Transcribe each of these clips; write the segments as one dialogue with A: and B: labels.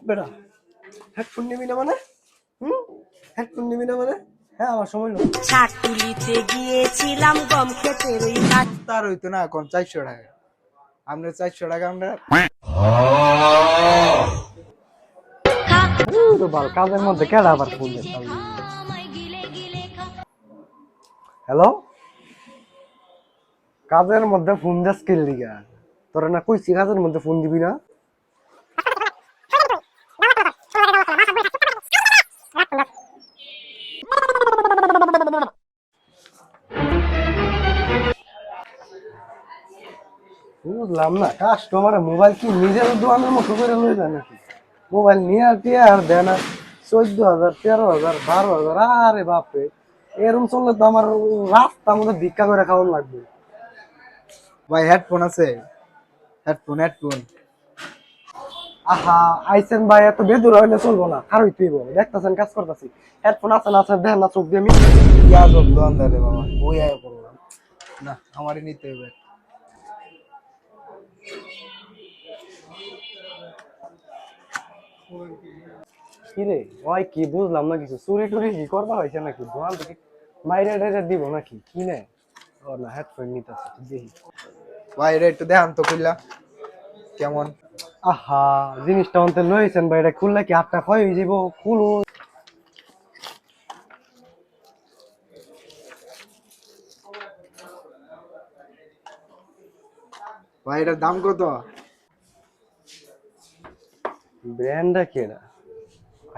A: বেটা হেডফোন নিবি না মানে? হেডফোন নিবি না মানে? হ্যাঁ আমার সময় নেই।
B: ছাটুলিতে গিয়েছিলাম গম খেতে ওই
C: তার হইতো না এখন 400 টাকা। আমরা 400 টাকা আমরা
A: বাল কাজের মধ্যে কেডা আবার ফোন দিচ্ছে? হ্যালো, কাজের মধ্যে ফোন দিস কে লিগা? তোরা না কইছি কাজের মধ্যে ফোন দিবি না? বুঝলাম না, কাস্টমার মোবাইল কি নিজের দোকানের মতো করে লয়ে যায় নাকি? মোবাইল নিয়ে টিয়া আর দেয় না 14,000, 13,000, 12,000। আরে বাপরে, এরকম চললে তো আমার রাস্তার মধ্যে ভিক্ষা করে খাওয়ান লাগবে।
C: ভাই হেডফোন আছে? হেডফোন
A: আহা, আইসেন ভাই, এত বেদুর হইলে চলবো না। খারই তুই বল, দেখতেছেন কাজ করতেছি। হেডফোন আছে না আছে দেখেন না, চোখ দিয়ে আমি
C: ইয়াজব দোকানদারে বাবা, ওই আয় করলাম না, আমারই নিতে হবে।
A: কি রে ওই কি বুঝলাম না কিছু। চুরি টুরি কি করবা হয়েছে নাকি? দোকান থেকে মাইরে টাইরে দিব নাকি? কি নে? ও না, হেডফোন নিতেছে দেখি।
C: ভাই এটা একটু দেখান তো খুললা কেমন।
A: আহা, জিনিসটা অন্তে লইছেন ভাই, এটা খুললে কি হাতটা ক্ষয় হয়ে যাবো? খুলো।
C: ভাই এটার দাম কত?
A: ব্র্যান্ডটা কি এটা?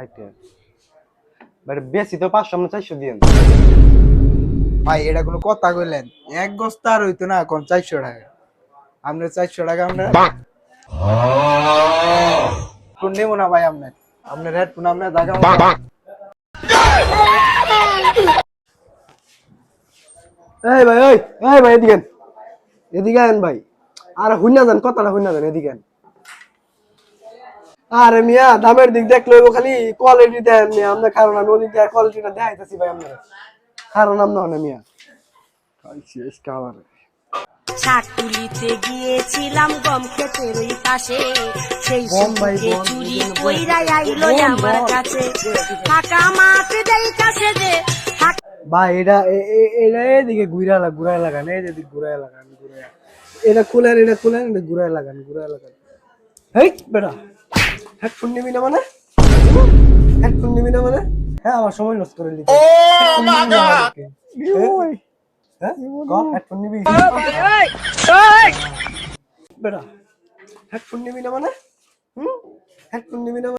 A: আইটেম ভাই বেশি তো 500 আমরা 400 দিয়েন।
C: ভাই এটা কোনো কথা কইলেন? এক বস্তা আর হইতো না এখন 400 টাকা। আমরা 400 টাকা আমরা কোন নেবো না ভাই। আপনার হেডফোন আপনার জায়গা মতো।
A: এই ভাই, এই ভাই, এদিকে আন। এদিকে আন ভাই। আর হুইনা যান, কথাটা হুইনা যান, এদিকে আন। আরে মিয়া, দামের দিক দেখলে খালি কোয়ালিটি দেন মিয়া। আমরা কারণ আমি ওদিক দিয়ে কোয়ালিটিটা দেখাইতেছি ভাই আপনারা। কারণ আমরা না মিয়া শেষ খাবার।
B: ছাটুলিতে গিয়েছিলাম গম খেতে ওই পাশে সেই
A: বম ভাই,
B: সুখে
A: বম,
B: চুরি
A: বম,
B: কইরা আইলো
A: বম,
B: আমার
A: বম।
B: কাছে ফাঁকা মাঠ দেই কাছে যে
A: ভাই এটা এটা এদিকে ঘুরায় লাগান, এই যে ঘুরায় লাগান, এটা খুলেন, এটা খুলেন, এটা ঘুরায় লাগান, ঘুরায় লাগান। হেই বেটা, হেডফোন নিবি না মানে? হেডফোন নিবি না মানে? হ্যাঁ আমার সময় নষ্ট করে দিতে। হ্যাঁ কম হেডফোন নিবি বেটা? হেডফোন নিবি না মানে? হেডফোন নিবি না মানে?